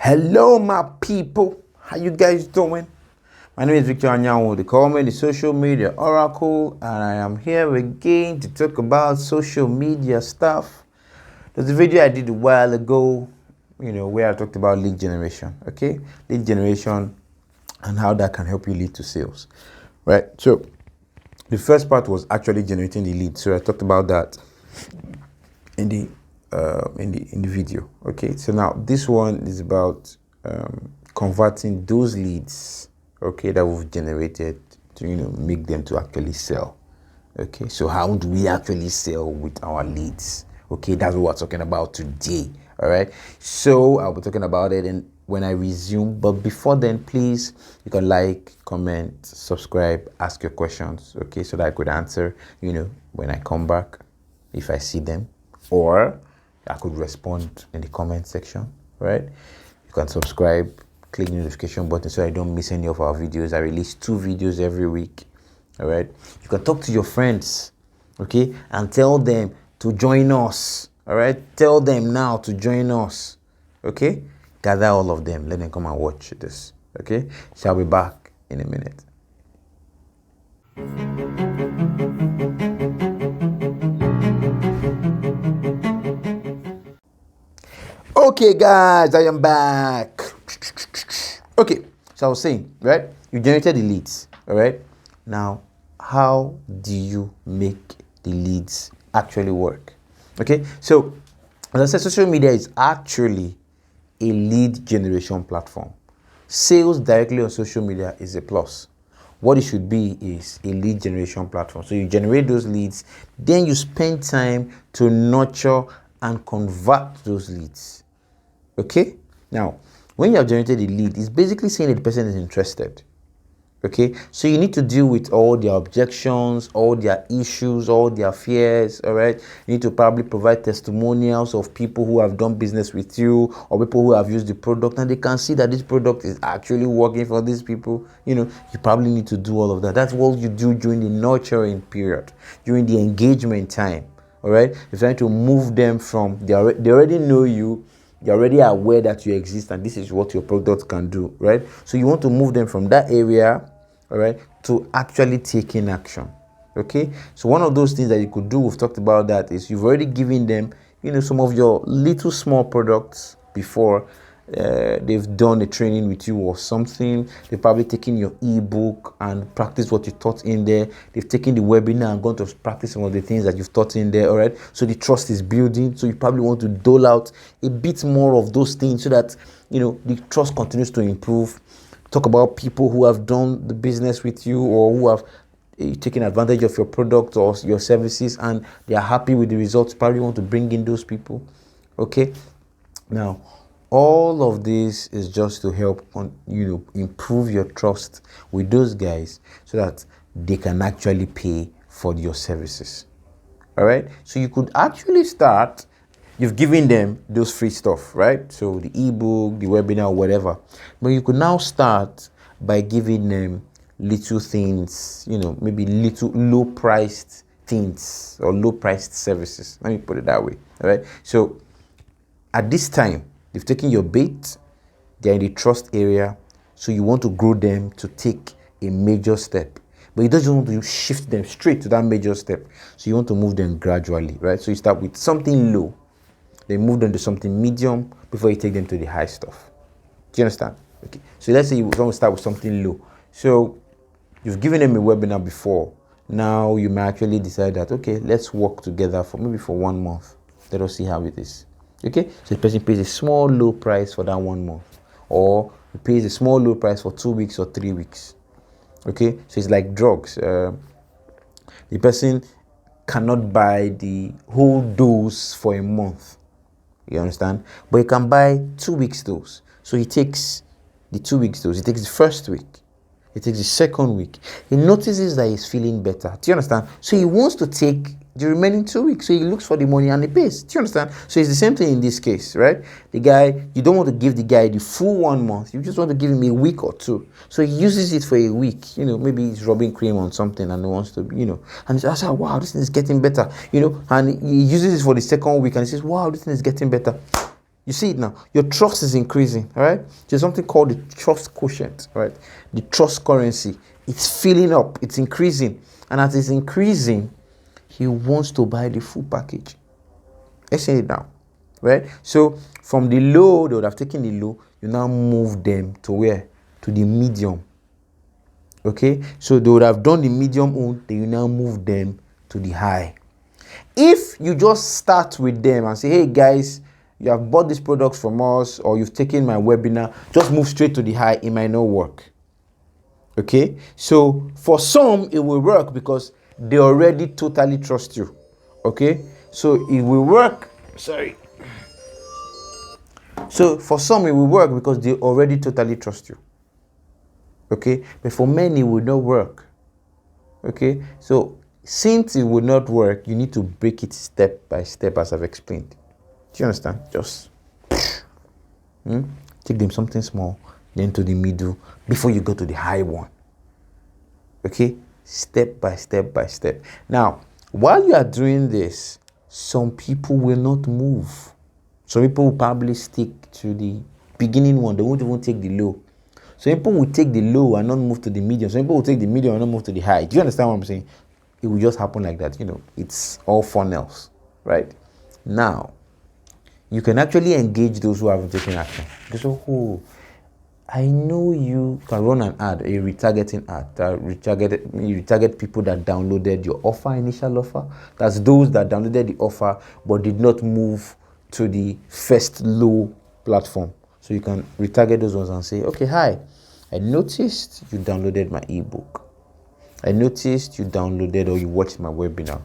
Hello, my people. How you guys doing? My name is Victor Anyanwu. They call me the social media oracle, and I am here again to talk about social media stuff. There's a video I did a while ago, where I talked about lead generation. Okay, lead generation and how that can help you lead to sales. Right. So the first part was actually generating the lead. So I talked about that in the video. Okay, so now this one is about converting those leads, okay, that we've generated to make them to actually sell. Okay, so how do we actually sell with our leads? Okay, that's what we're talking about today. All right, so I'll be talking about it and when I resume, but before then, please, you can like, comment, subscribe, ask your questions, okay, so that I could answer when I come back, if I see them, or I could respond in the comment section. Right, you can subscribe, click the notification button so I don't miss any of our videos. I release 2 videos every week. All right, you can talk to your friends, okay, and tell them to join us. All right, tell them now to join us. Okay, gather all of them, let them come and watch this. Okay, so I'll be back in a minute. Okay, guys, I am back. Okay, so I was saying, right, you generated the leads. All right, now how do you make the leads actually work? Okay, so as I said, social media is actually a lead generation platform. Sales directly on social media is a plus. What it should be is a lead generation platform. So you generate those leads, then you spend time to nurture and convert those leads. Okay, now when you have generated a lead, it's basically saying that the person is interested. Okay, so you need to deal with all their objections, all their issues, all their fears. All right, you need to probably provide testimonials of people who have done business with you or people who have used the product and they can see that this product is actually working for these people. You probably need to do all of that. That's what you do during the nurturing period, during the engagement time. All right, you're trying to move them from they already know you. You're already aware that you exist and this is what your product can do, right? So you want to move them from that area, all right, to actually taking action. Okay, so one of those things that you could do, we've talked about that, is you've already given them some of your little small products before. They've done a training with you or something. They've probably taken your ebook and practiced what you taught in there. They've taken the webinar and gone to practice some of the things that you've taught in there. All right, so the trust is building. So you probably want to dole out a bit more of those things so that the trust continues to improve. Talk about people who have done the business with you or who have taken advantage of your product or your services and they are happy with the results. Probably want to bring in those people. Okay, now all of this is just to help improve your trust with those guys so that they can actually pay for your services. All right, so you could actually start. You've given them those free stuff, right? So the ebook, the webinar, whatever. But you could now start by giving them little things, maybe little low-priced things or low-priced services. Let me put it that way. All right, so at this time, they've taken your bait, they're in the trust area, so you want to grow them to take a major step. But you don't just want to shift them straight to that major step. So you want to move them gradually, right? So you start with something low, then move them to something medium before you take them to the high stuff. Do you understand? Okay. So let's say you want to start with something low. So you've given them a webinar before. Now you may actually decide that, okay, let's work together for 1 month. Let us see how it is. Okay, so the person pays a small low price for that 1 month, or he pays a small low price for 2 weeks or 3 weeks. Okay, so it's like drugs. The person cannot buy the whole dose for a month. You understand? But he can buy 2 weeks dose. So he takes the 2 weeks dose. He takes the first week. He takes the second week. He notices that he's feeling better. Do you understand? So he wants to take the remaining 2 weeks. So he looks for the money and he pays. Do you understand? So it's the same thing in this case, right? The guy, you don't want to give the guy the full 1 month. You just want to give him a week or 2. So he uses it for a week. Maybe he's rubbing cream on something and he wants to, and he says, wow, this thing is getting better. And he uses it for the second week and he says, wow, this thing is getting better. You see it now. Your trust is increasing, all right? There's something called the trust quotient, right? The trust currency. It's filling up. It's increasing. And as it's increasing, he wants to buy the full package. Let's say it now, right? So from the low, they would have taken the low. You now move them to where? To the medium. Okay? So they would have done the medium own. Then you now move them to the high. If you just start with them and say, hey guys, you have bought these products from us, or you've taken my webinar, just move straight to the high, it might not work. Okay? So for some, it will work because they already totally trust you. Okay? So it will work. Sorry. So for some, it will work because they already totally trust you. Okay? But for many, it will not work. Okay? So since it will not work, you need to break it step by step, as I've explained. Do you understand? Just take them something small, then to the middle, before you go to the high one. Okay? Step by step by step. Now, while you are doing this, some people will not move. Some people will probably stick to the beginning one. They won't even take the low. Some people will take the low and not move to the medium. Some people will take the medium and not move to the high. Do you understand what I'm saying? It will just happen like that. It's all funnels, right? Now, you can actually engage those who haven't taken action. So, I know you can run an ad, a retargeting ad, retarget people that downloaded your offer, initial offer. That's those that downloaded the offer but did not move to the first low platform. So you can retarget those ones and say, okay, hi, I noticed you downloaded my ebook. I noticed you downloaded or you watched my webinar,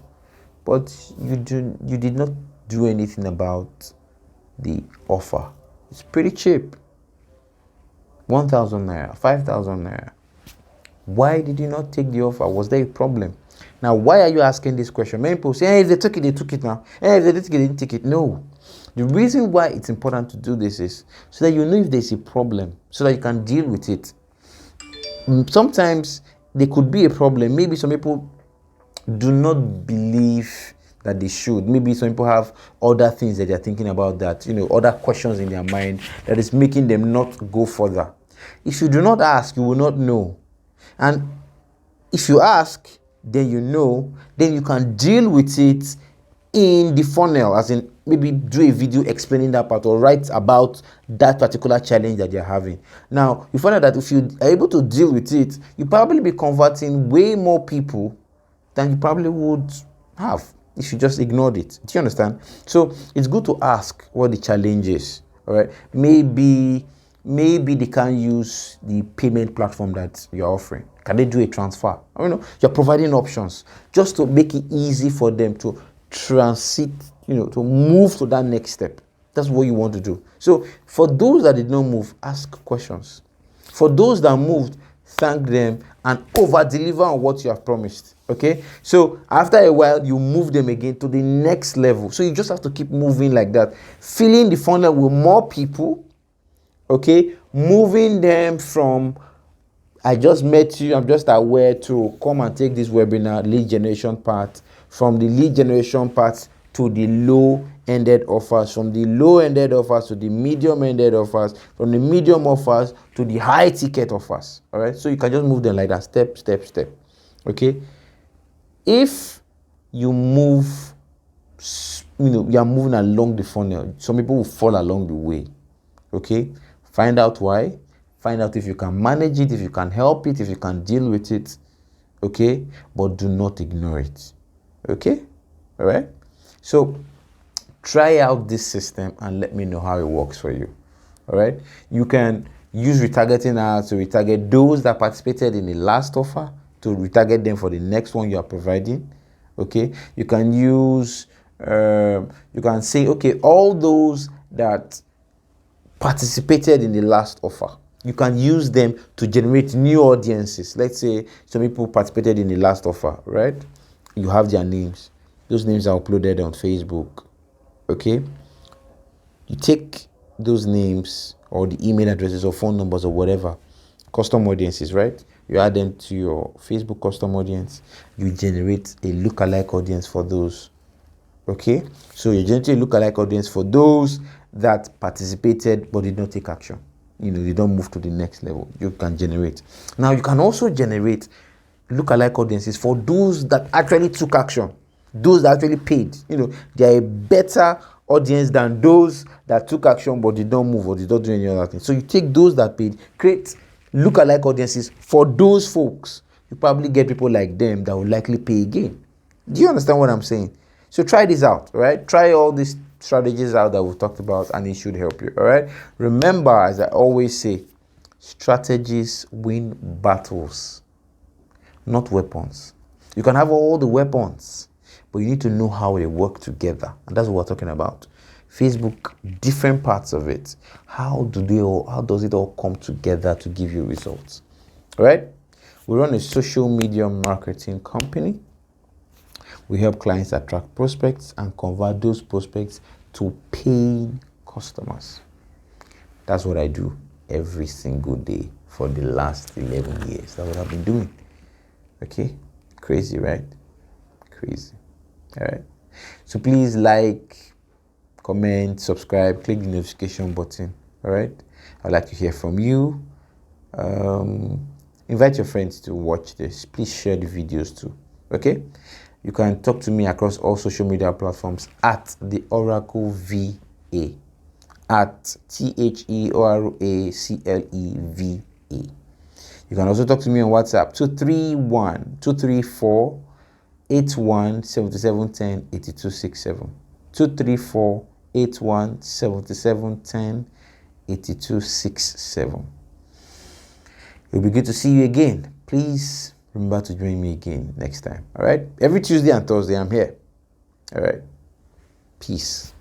but you did not do anything about the offer. It's pretty cheap. 1,000 naira, 5,000 naira. Why did you not take the offer? Was there a problem? Now, why are you asking this question? Many people say, hey, if they took it, they took it now. Hey, if they didn't take it, they didn't take it. No. The reason why it's important to do this is so that you know if there's a problem, so that you can deal with it. Sometimes there could be a problem. Maybe some people do not believe that they should. Maybe some people have other things that they're thinking about, that, other questions in their mind that is making them not go further. If you do not ask, you will not know. And if you ask, then you know, then you can deal with it in the funnel, as in maybe do a video explaining that part or write about that particular challenge that you're having. Now, you find out that if you are able to deal with it, you probably be converting way more people than you probably would have if you just ignored it. Do you understand? So it's good to ask what the challenge is. All right. Maybe they can't use the payment platform that you're offering. Can they do a transfer? You're providing options just to make it easy for them to transit, to move to that next step. That's what you want to do. So for those that did not move, ask questions. For those that moved, thank them and over-deliver on what you have promised. Okay? So after a while, you move them again to the next level. So you just have to keep moving like that. Filling the funnel with more people. Okay? Moving them from, I just met you, I'm just aware, to come and take this webinar, lead generation part. From the lead generation part to the low-ended offers. From the low-ended offers to the medium-ended offers. From the medium offers to the high-ticket offers. All right? So you can just move them like that, step, step, step. Okay? If you move, you are moving along the funnel, some people will fall along the way. Okay? Find out why. Find out if you can manage it, if you can help it, if you can deal with it. Okay? But do not ignore it. Okay? All right? So try out this system and let me know how it works for you. All right? You can use retargeting ads to retarget those that participated in the last offer, to retarget them for the next one you are providing. Okay? You can use, you can say, okay, all those that participated in the last offer, you can use them to generate new audiences. Let's say some people participated in the last offer, right? You have their names. Those names are uploaded on Facebook. Okay? You take those names or the email addresses or phone numbers or whatever, custom audiences, right? You add them to your Facebook custom audience. You generate a lookalike audience for those. Okay? So you generate a lookalike audience for those that participated but did not take action. They don't move to the next level. You can generate. Now, you can also generate lookalike audiences for those that actually took action, those that actually paid. They are a better audience than those that took action but did not move or did not do any other thing. So you take those that paid, create lookalike audiences for those folks. You probably get people like them that will likely pay again. Do you understand what I'm saying? So try this out, all right? Try all these strategies out that we've talked about, and it should help you, all right? Remember, as I always say, strategies win battles, not weapons. You can have all the weapons, but you need to know how they work together, and that's what we're talking about. Facebook, different parts of it. How does it all come together to give you results? All right? We run a social media marketing company. We help clients attract prospects and convert those prospects to paying customers. That's what I do every single day for the last 11 years. That's what I've been doing. Okay? Crazy, right? Crazy. All right? So please like, comment, subscribe, click the notification button. All right? I'd like to hear from you. Invite your friends to watch this. Please share the videos too. Okay? You can talk to me across all social media platforms at the Oracle VA, at TheOraCleva. You can also talk to me on WhatsApp 234-817710 8267. 234-817710 8267. It'll be good to see you again. Please remember to join me again next time. All right? Every Tuesday and Thursday, I'm here. All right? Peace.